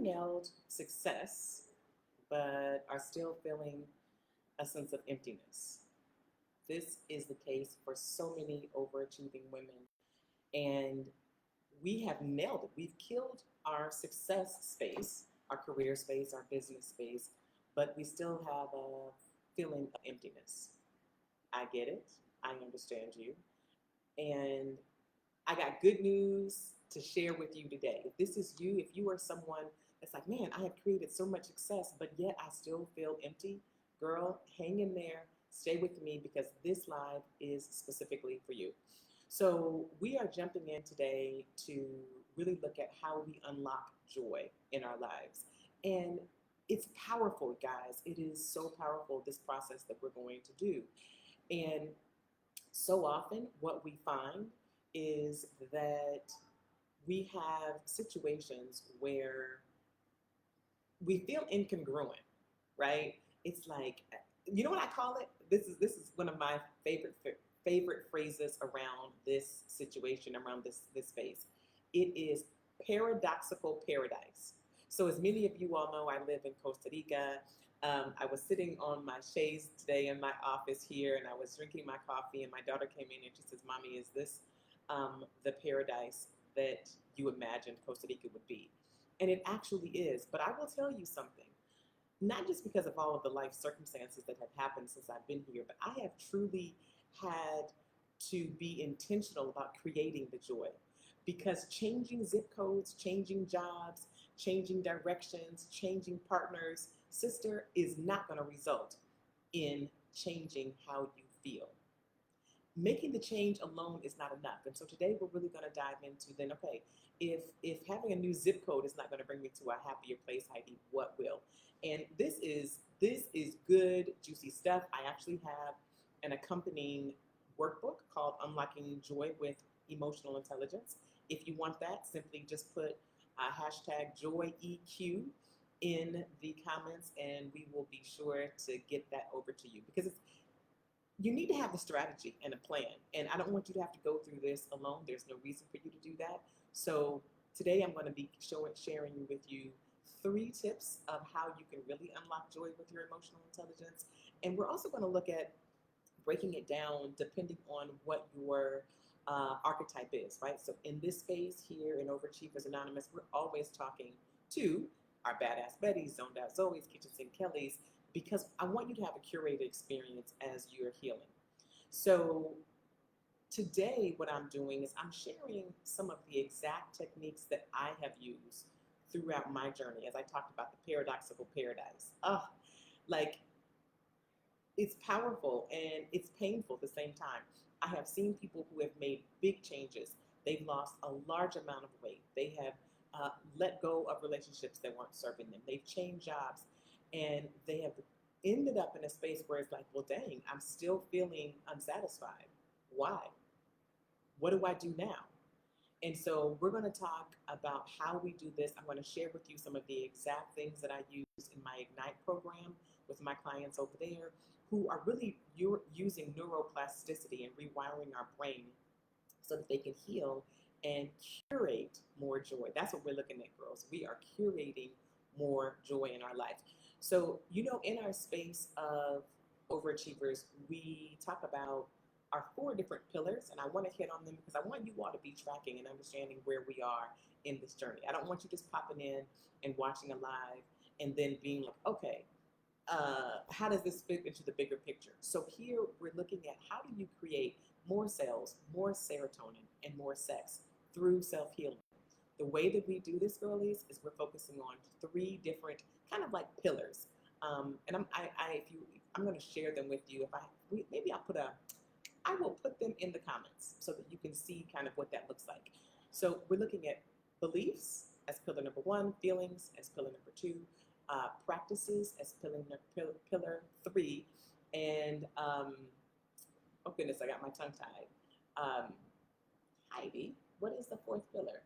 nailed success, but are still feeling a sense of emptiness. This is the case for so many overachieving women. And we have nailed it. We've killed our success space, our career space, our business space, but we still have a feeling of emptiness. I get it. I understand you. And I got good news to share with you today. If this is you, if you are someone that's like, man, I have created so much success, but yet I still feel empty, girl, hang in there, stay with me because this live is specifically for you. So, we are jumping in today to really look at how we unlock joy in our lives. And it's powerful, guys. It is so powerful, this process that we're going to do. And so often, what we find is that we have situations where we feel incongruent, right? It's like, you know what I call it? This is one of my favorite phrases around this situation, around this space. It is paradoxical paradise. So, as many of you all know, I live in Costa Rica. I was sitting on my chaise today in my office here, and I was drinking my coffee, and my daughter came in and she says, "Mommy, is this the paradise that you imagined Costa Rica would be?" And it actually is. But I will tell you something, not just because of all of the life circumstances that have happened since I've been here, but I have truly had to be intentional about creating the joy. Because changing zip codes, changing jobs, changing directions, changing partners, sister, is not going to result in changing how you feel. Making the change alone is not enough. And so today we're really going to dive into then, okay, if having a new zip code is not going to bring me to a happier place, Heidi, what will? And this is good, juicy stuff. I actually have an accompanying workbook called Unlocking Joy with Emotional Intelligence. If you want that, simply just put hashtag JoyEQ in the comments, and we will be sure to get that over to you because you need to have a strategy and a plan. And I don't want you to have to go through this alone. There's no reason for you to do that. So today I'm going to be sharing with you 3 tips of how you can really unlock joy with your emotional intelligence. And we're also going to look at breaking it down depending on what your archetype is, right? So in this space here in Overachievers Anonymous, we're always talking to our badass Bettys, zoned out Zoe's, kitchen sink Kellys, because I want you to have a curated experience as you're healing. So today what I'm doing is I'm sharing some of the exact techniques that I have used throughout my journey as I talked about the paradoxical paradise. Like, it's powerful and it's painful at the same time. I have seen people who have made big changes. They've lost a large amount of weight. They have let go of relationships that weren't serving them. They've changed jobs and they have ended up in a space where it's like, well, dang, I'm still feeling unsatisfied. Why? What do I do now? And so we're going to talk about how we do this. I'm going to share with you some of the exact things that I use in my Ignite program with my clients over there who are really using neuroplasticity and rewiring our brain so that they can heal and curate more joy. That's what we're looking at, girls. We are curating more joy in our life. So, in our space of overachievers, we talk about our 4 different pillars, and I want to hit on them because I want you all to be tracking and understanding where we are in this journey. I don't want you just popping in and watching a live and then being like, okay, how does this fit into the bigger picture? So here we're looking at how do you create more sales, more serotonin, and more sex through self-healing. The way that we do this, girlies, is we're focusing on 3 different kind of like pillars. And I'm going to share them with you. I will put them in the comments so that you can see kind of what that looks like. So we're looking at beliefs as pillar number 1, feelings as pillar number 2, practices as pillar 3, and oh goodness, I got my tongue tied. Heidi, what is the 4th pillar?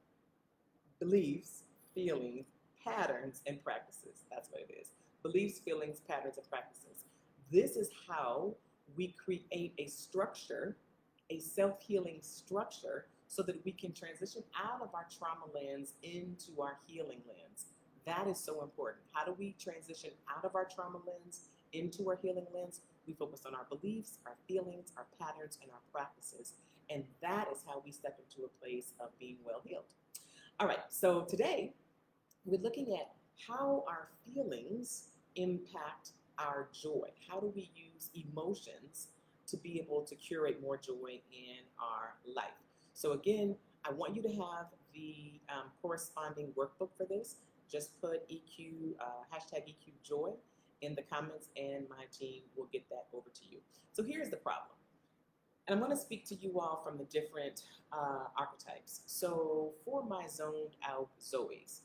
Beliefs, feelings, patterns, and practices. That's what it is. Beliefs, feelings, patterns, and practices. This is how we create a structure, a self-healing structure, so that we can transition out of our trauma lens into our healing lens. That is so important. How do we transition out of our trauma lens into our healing lens? We focus on our beliefs, our feelings, our patterns, and our practices. And that is how we step into a place of being well healed. All right, so today we're looking at how our feelings impact our joy. How do we use emotions to be able to curate more joy in our life? So, again, I want you to have the corresponding workbook for this. Just put EQ, hashtag EQ joy in the comments, and my team will get that over to you. So, here's the problem. And I'm going to speak to you all from the different archetypes. So, for my zoned out Zoes,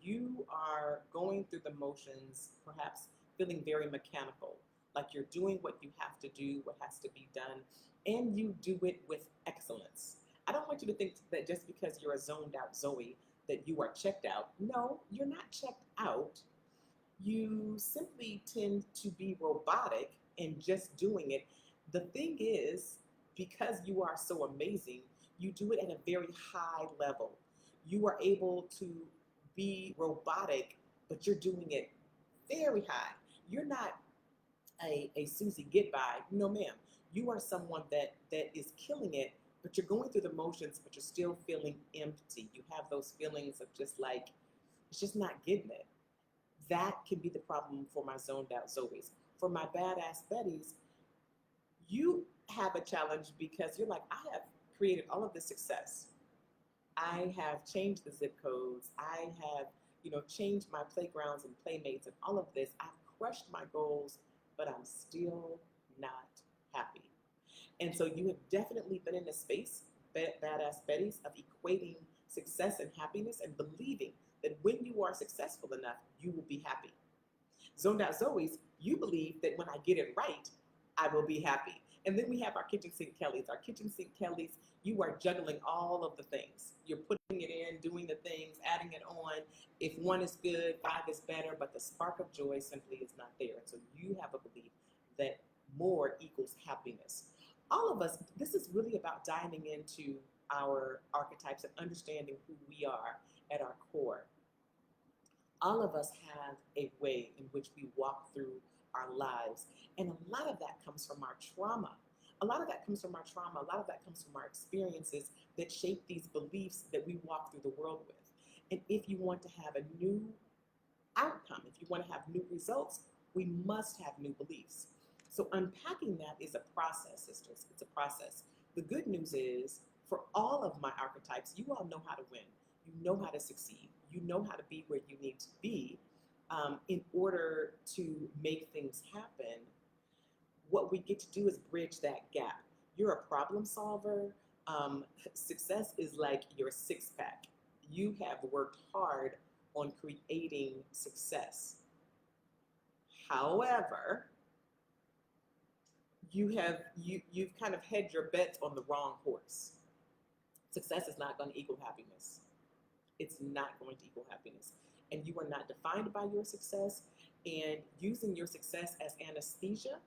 you are going through the motions, perhaps feeling very mechanical, like you're doing what you have to do, what has to be done, and you do it with excellence. I don't want you to think that just because you're a zoned out Zoe that you are checked out. No, you're not checked out. You simply tend to be robotic and just doing it. The thing is, because you are so amazing, you do it at a very high level. You are able to be robotic, but you're doing it very high. You're not a Susie get by. No, ma'am. You are someone that is killing it, but you're going through the motions, but you're still feeling empty. You have those feelings of just like, it's just not getting it. That can be the problem for my zoned out Zoes. For my badass Betties, you have a challenge because you're like, I have created all of this success. I have changed the zip codes. I have, changed my playgrounds and playmates and all of this. I've crushed my goals, but I'm still not happy. And so you have definitely been in a space, badass Betties, of equating success and happiness and believing that when you are successful enough, you will be happy. Zoned out Zoes, you believe that when I get it right, I will be happy. And then we have our kitchen sink Kellys. Our kitchen sink Kellys, you are juggling all of the things. You're putting it in, doing the things, adding it on. If one is good, five is better, but the spark of joy simply is not there. And so you have a belief that more equals happiness. All of us, this is really about diving into our archetypes and understanding who we are at our core. All of us have a way in which we walk through our lives. And a lot of that comes from our trauma. A lot of that comes from our trauma. A lot of that comes from our experiences that shape these beliefs that we walk through the world with. And if you want to have a new outcome, if you want to have new results, we must have new beliefs. So unpacking that is a process, sisters. It's a process. The good news is, for all of my archetypes, you all know how to win. You know how to succeed. You know how to be where you need to be in order to make things happen. What we get to do is bridge that gap. You're a problem solver. Success is like your six pack. You have worked hard on creating success. However, you've kind of hedged your bets on the wrong horse. Success is not going to equal happiness. It's not going to equal happiness. And you are not defined by your success, and using your success as anesthesia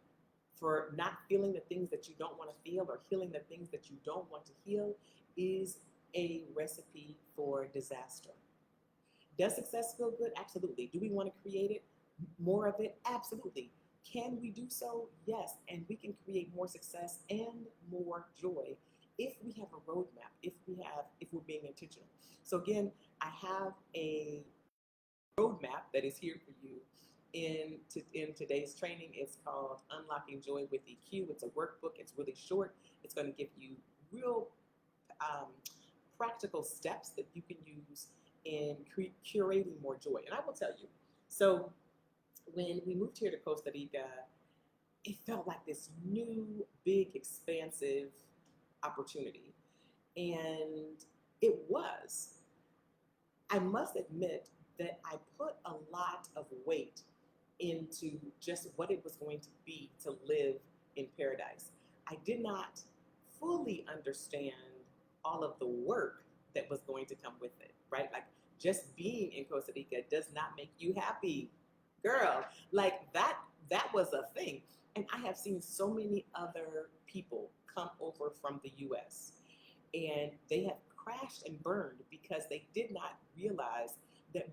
for not feeling the things that you don't want to feel or healing the things that you don't want to heal is a recipe for disaster. Does success feel good? Absolutely. Do we want to create it? More of it? Absolutely. Can we do so? Yes. And we can create more success and more joy if we have a roadmap, if we're being intentional. So again, I have a roadmap that is here for you in today's training. It's called Unlocking Joy with EQ. It's a workbook. It's really short. It's going to give you real practical steps that you can use in curating more joy. And I will tell you, so when we moved here to Costa Rica, it felt like this new, big, expansive opportunity. And it was. I must admit that I put a lot of weight into just what it was going to be to live in paradise. I did not fully understand all of the work that was going to come with it, right? Like, just being in Costa Rica does not make you happy, girl. Like, that was a thing. And I have seen so many other people come over from the US, and they have crashed and burned because they did not realize that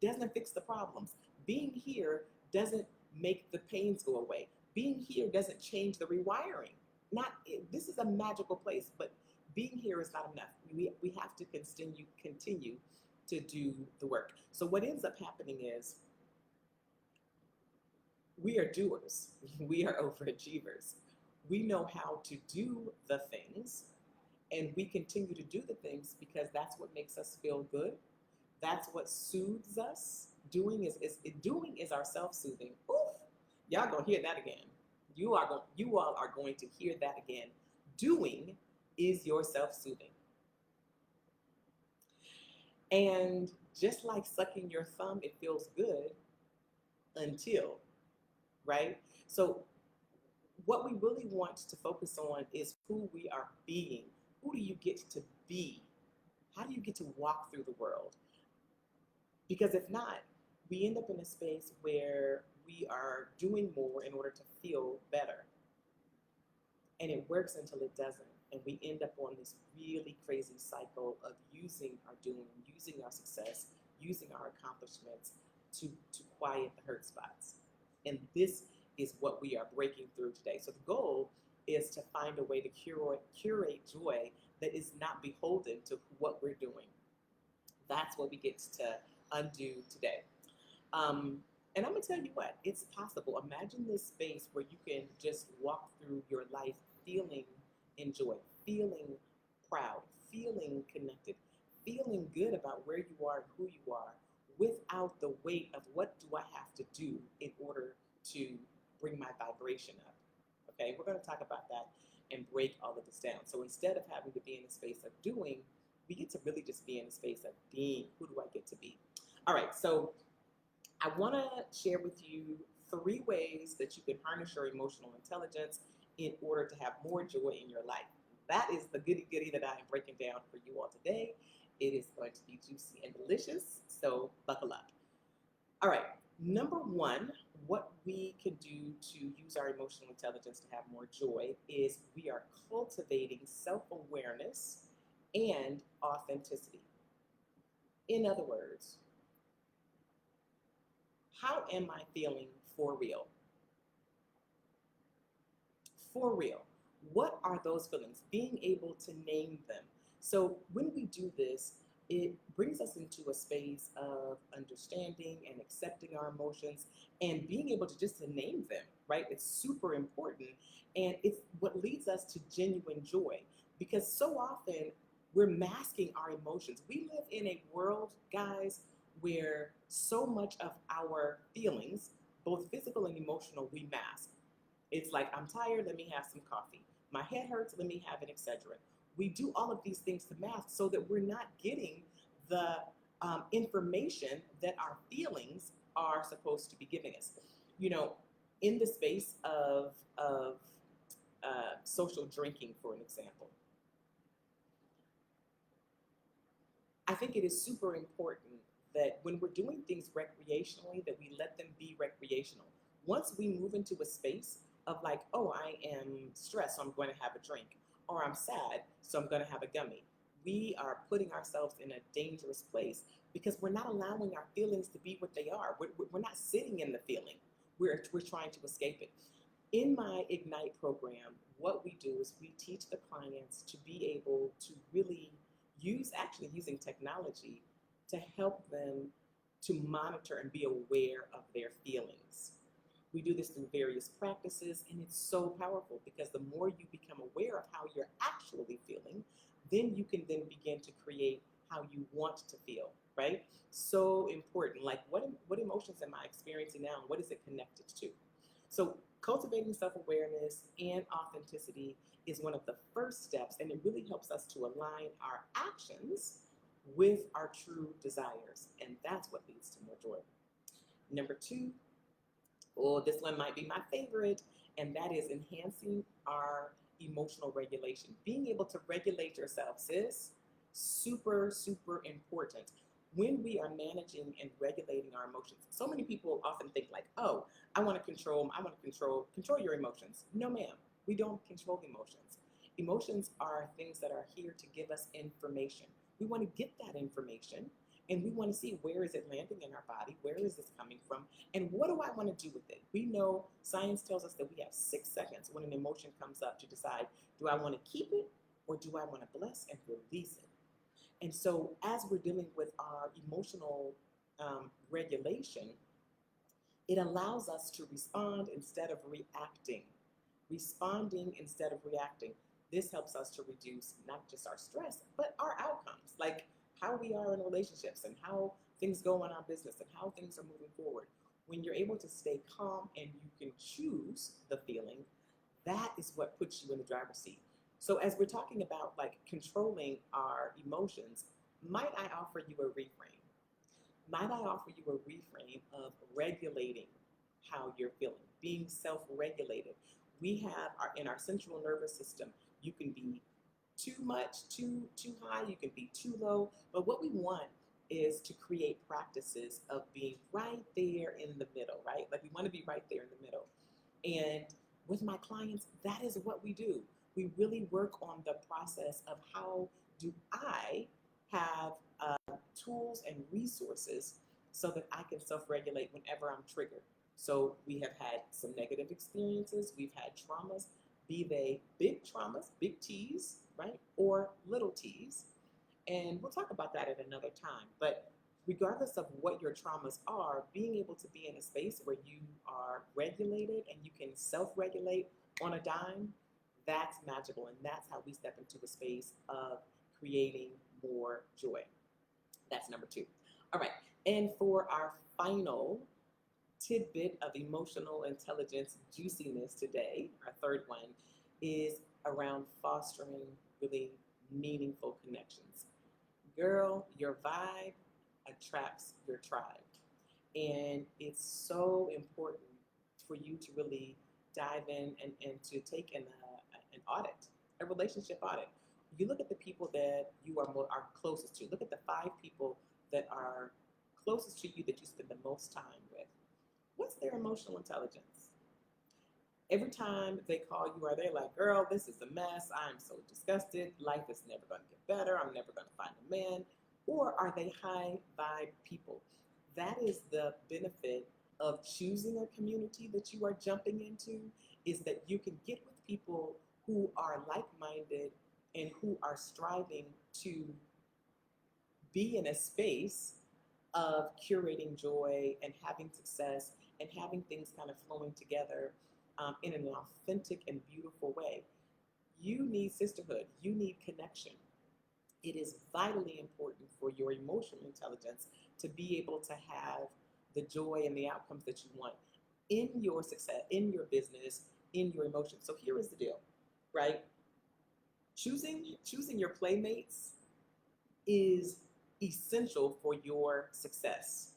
doesn't fix the problems. Being here doesn't make the pains go away. Being here doesn't change the rewiring. Not this is a magical place, but being here is not enough. We have to continue to do the work. So what ends up happening is we are doers. We are overachievers. We know how to do the things, and we continue to do the things because that's what makes us feel good. That's what soothes us. Doing is our self-soothing. Oof, y'all gonna hear that again. You all are going to hear that again. Doing is your self-soothing. And just like sucking your thumb, it feels good until, right? So what we really want to focus on is who we are being. Who do you get to be? How do you get to walk through the world? Because if not, we end up in a space where we are doing more in order to feel better. And it works until it doesn't. And we end up on this really crazy cycle of using our doing, using our success, using our accomplishments to quiet the hurt spots. And this is what we are breaking through today. So the goal is to find a way to curate joy that is not beholden to what we're doing. That's what we get to undo today. And I'm gonna tell you what, it's possible. Imagine this space where you can just walk through your life feeling enjoy, feeling proud, feeling connected, feeling good about where you are and who you are without the weight of what do I have to do in order to bring my vibration up. Okay, we're going to talk about that and break all of this down. So instead of having to be in a space of doing, we get to really just be in a space of being. Who do I get to be? All right, so I want to share with you 3 ways that you can harness your emotional intelligence in order to have more joy in your life. That is the goody that I am breaking down for you all today. It is going to be juicy and delicious, so buckle up. All right, number 1, what we can do to use our emotional intelligence to have more joy is we are cultivating self-awareness and authenticity. In other words, how am I feeling for real? For real. What are those feelings? Being able to name them. So when we do this, it brings us into a space of understanding and accepting our emotions and being able to just name them, right? It's super important. And it's what leads us to genuine joy, because so often we're masking our emotions. We live in a world, guys, where so much of our feelings, both physical and emotional, we mask. It's like, I'm tired, let me have some coffee. My head hurts, let me have an Excedrin. We do all of these things to mask so that we're not getting the information that our feelings are supposed to be giving us. You know, in the space of social drinking, for an example, I think it is super important that when we're doing things recreationally, that we let them be recreational. Once we move into a space of like, oh, I am stressed, so I'm going to have a drink, or I'm sad, so I'm going to have a gummy, we are putting ourselves in a dangerous place because we're not allowing our feelings to be what they are. We're not sitting in the feeling. We're trying to escape it. In my Ignite program, what we do is we teach the clients to be able to really using technology to help them to monitor and be aware of their feelings. We do this through various practices, and it's so powerful because the more you become aware of how you're actually feeling, then you can then begin to create how you want to feel, right? So important. Like, what emotions am I experiencing now, and what is it connected to? So cultivating self-awareness and authenticity is one of the first steps, and it really helps us to align our actions with our true desires, and that's what leads to more joy. Number 2, this one might be my favorite, and that is enhancing our emotional regulation. Being able to regulate yourself, sis, super, super important. When we are managing and regulating our emotions, so many people often think like, oh, I want to control your emotions. No, ma'am, we don't control emotions. Emotions are things that are here to give us information. We want to get that information, And we want to see, where is it landing in our body? Where is this coming from? And what do I want to do with it? We know science tells us that we have 6 seconds when an emotion comes up to decide, do I want to keep it or do I want to bless and release it? And so, as we're dealing with our emotional regulation, it allows us to respond instead of reacting. Responding instead of reacting. This helps us to reduce not just our stress, but our outcomes, like how we are in relationships and how things go in our business and how things are moving forward. When you're able to stay calm and you can choose the feeling, that is what puts you in the driver's seat. So as we're talking about like controlling our emotions, might I offer you a reframe? Might I offer you a reframe of regulating how you're feeling, being self-regulated? We have in our central nervous system, you can be too much, too high, you can be too low, but what we want is to create practices of being right there in the middle, right? Like we want to be right there in the middle. And with my clients, that is what we do. We really work on the process of how do I have tools and resources so that I can self-regulate whenever I'm triggered. So we have had some negative experiences, we've had traumas, be they big traumas, big T's, right, or little T's. And we'll talk about that at another time. But regardless of what your traumas are, being able to be in a space where you are regulated and you can self-regulate on a dime, that's magical. And that's how we step into a space of creating more joy. That's number 2. All right. And for our final tidbit of emotional intelligence juiciness today, our third one, is around fostering really meaningful connections. Girl, your vibe attracts your tribe. And it's so important for you to really dive in and to take an audit, a relationship audit. You look at the people that you are closest to. Look at the 5 people that are closest to you that you spend the most time with. What's their emotional intelligence? Every time they call you, are they like, girl, this is a mess. I'm so disgusted. Life is never going to get better. I'm never going to find a man. Or are they high vibe people? That is the benefit of choosing a community that you are jumping into, is that you can get with people who are like-minded and who are striving to be in a space of curating joy and having success and having things kind of flowing together in an authentic and beautiful way. You need sisterhood. You need connection. It is vitally important for your emotional intelligence to be able to have the joy and the outcomes that you want in your success, in your business, in your emotions. So here is the deal, right? Choosing your playmates is essential for your success.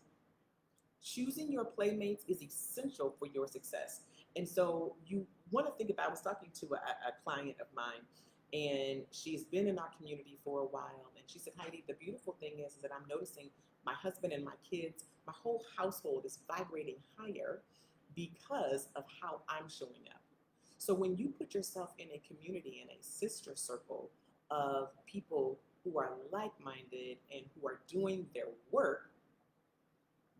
Choosing your playmates is essential for your success. And so you want to think about, I was talking to a client of mine, and she's been in our community for a while. And she said, Heidi, the beautiful thing is that I'm noticing my husband and my kids, my whole household is vibrating higher because of how I'm showing up. So when you put yourself in a community, in a sister circle of people who are like-minded and who are doing their work,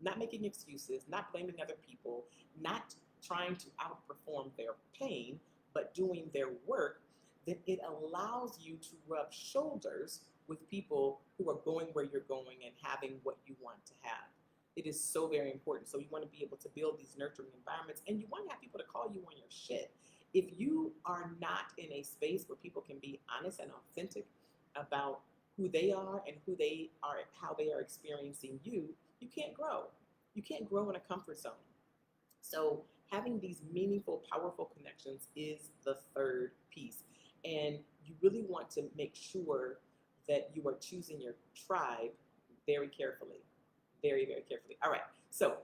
not making excuses, not blaming other people, not trying to outperform their pain, but doing their work, then it allows you to rub shoulders with people who are going where you're going and having what you want to have. It is so very important. So you want to be able to build these nurturing environments, and you want to have people to call you on your shit. If you are not in a space where people can be honest and authentic about who they are and who they are, how they are experiencing you, you can't grow. You can't grow in a comfort zone. So having these meaningful, powerful connections is the third piece. And you really want to make sure that you are choosing your tribe very carefully. Very, very carefully. All right. So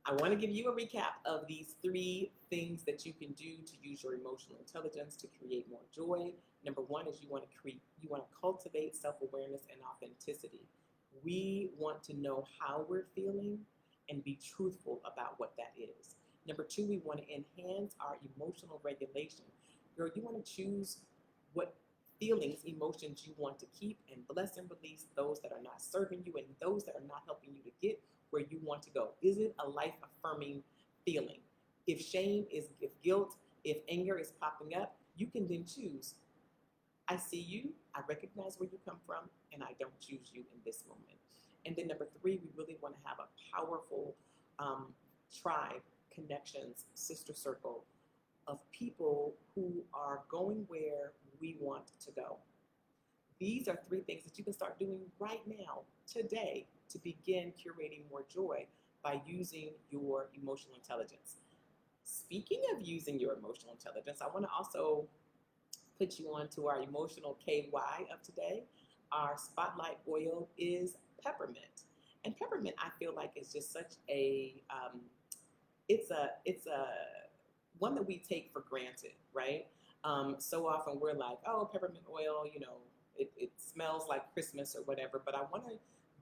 I want to give you a recap of these 3 things that you can do to use your emotional intelligence to create more joy. Number 1 is you want to cultivate self-awareness and authenticity. We want to know how we're feeling and be truthful about what that is. Number 2, we want to enhance our emotional regulation. Girl, you want to choose what feelings, emotions you want to keep, and bless and release those that are not serving you and those that are not helping you to get where you want to go. Is it a life affirming feeling? If shame is, if guilt, if anger is popping up, you can then choose. I see you, I recognize where you come from, and I don't choose you in this moment. And then number three, we really want to have a powerful tribe, connections, sister circle of people who are going where we want to go. These are three things that you can start doing right now, today, to begin curating more joy by using your emotional intelligence. Speaking of using your emotional intelligence, I want to also put you on to our emotional KY of today. Our spotlight oil is peppermint. And peppermint, I feel like, is just such a it's a one that we take for granted, right? So often we're like, oh, peppermint oil, it smells like Christmas or whatever. But I want to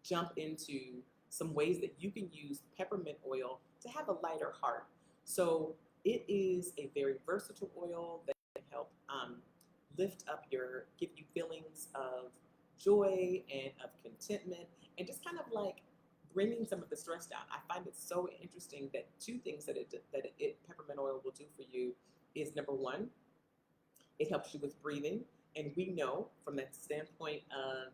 jump into some ways that you can use peppermint oil to have a lighter heart. So it is a very versatile oil that can help lift up give you feelings of joy and of contentment, and just kind of like bringing some of the stress down. I find it so interesting that two things that peppermint oil will do for you is, number one, it helps you with breathing, and we know from that standpoint of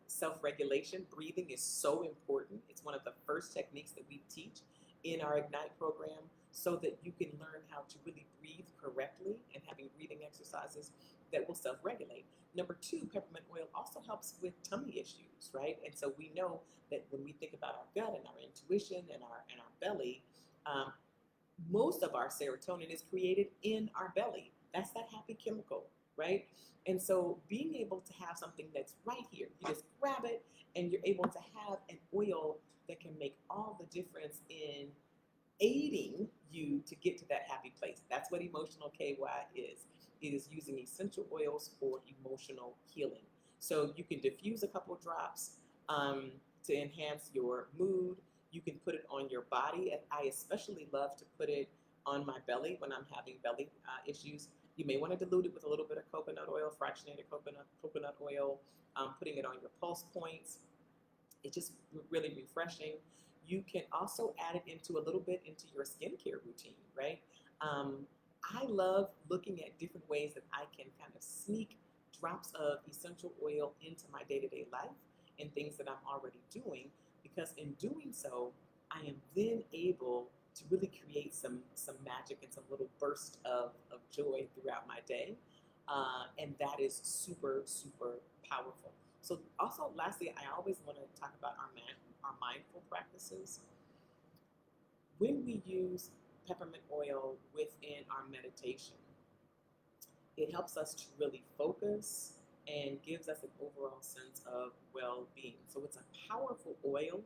self-regulation, breathing is so important. It's one of the first techniques that we teach in our Ignite program, so that you can learn how to really breathe correctly and having breathing exercises that will self-regulate. Number two, peppermint oil also helps with tummy issues, right? And so we know that when we think about our gut and our intuition and our belly, most of our serotonin is created in our belly. That's that happy chemical, right? And so being able to have something that's right here, you just grab it and you're able to have an oil that can make all the difference in aiding you to get to that happy place. That's what emotional KY is. It is using essential oils for emotional healing. So you can diffuse a couple drops to enhance your mood. You can put it on your body. I especially love to put it on my belly when I'm having belly issues. You may want to dilute it with a little bit of coconut oil, fractionated coconut oil, putting it on your pulse points. It's just really refreshing. You can also add it into a little bit into your skincare routine, right? I love looking at different ways that I can kind of sneak drops of essential oil into my day-to-day life and things that I'm already doing, because in doing so, I am then able to really create some magic and some little burst of joy throughout my day. And that is super, super powerful. So also, lastly, I always want to talk about our mindful practices. When we use peppermint oil within our meditation, it helps us to really focus and gives us an overall sense of well-being. So it's a powerful oil.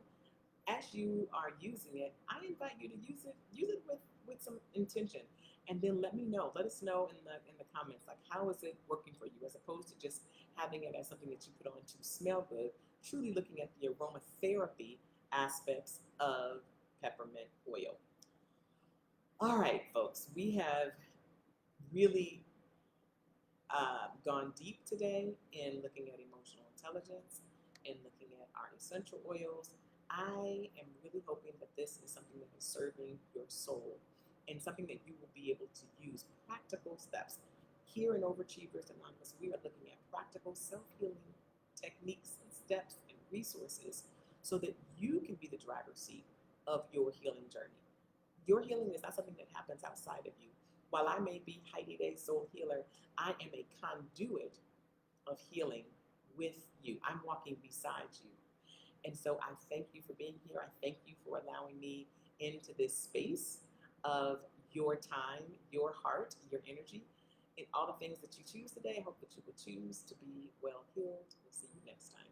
As you are using it, I invite you to use it with some intention, and then let us know in the comments, like, how is it working for you, as opposed to just having it as something that you put on to smell good. Truly looking at the aromatherapy aspects of peppermint oil. All right, folks, we have really gone deep today in looking at emotional intelligence and looking at our essential oils. I am really hoping that this is something that is serving your soul and something that you will be able to use practical steps. Here in Overachievers Anonymous, we are looking at practical self-healing techniques and steps and resources so that you can be the driver's seat of your healing journey. Your healing is not something that happens outside of you. While I may be Heidi Day Soul Healer, I am a conduit of healing with you. I'm walking beside you. And so I thank you for being here. I thank you for allowing me into this space of your time, your heart, your energy, and all the things that you choose today. I hope that you will choose to be well healed. We'll see you next time.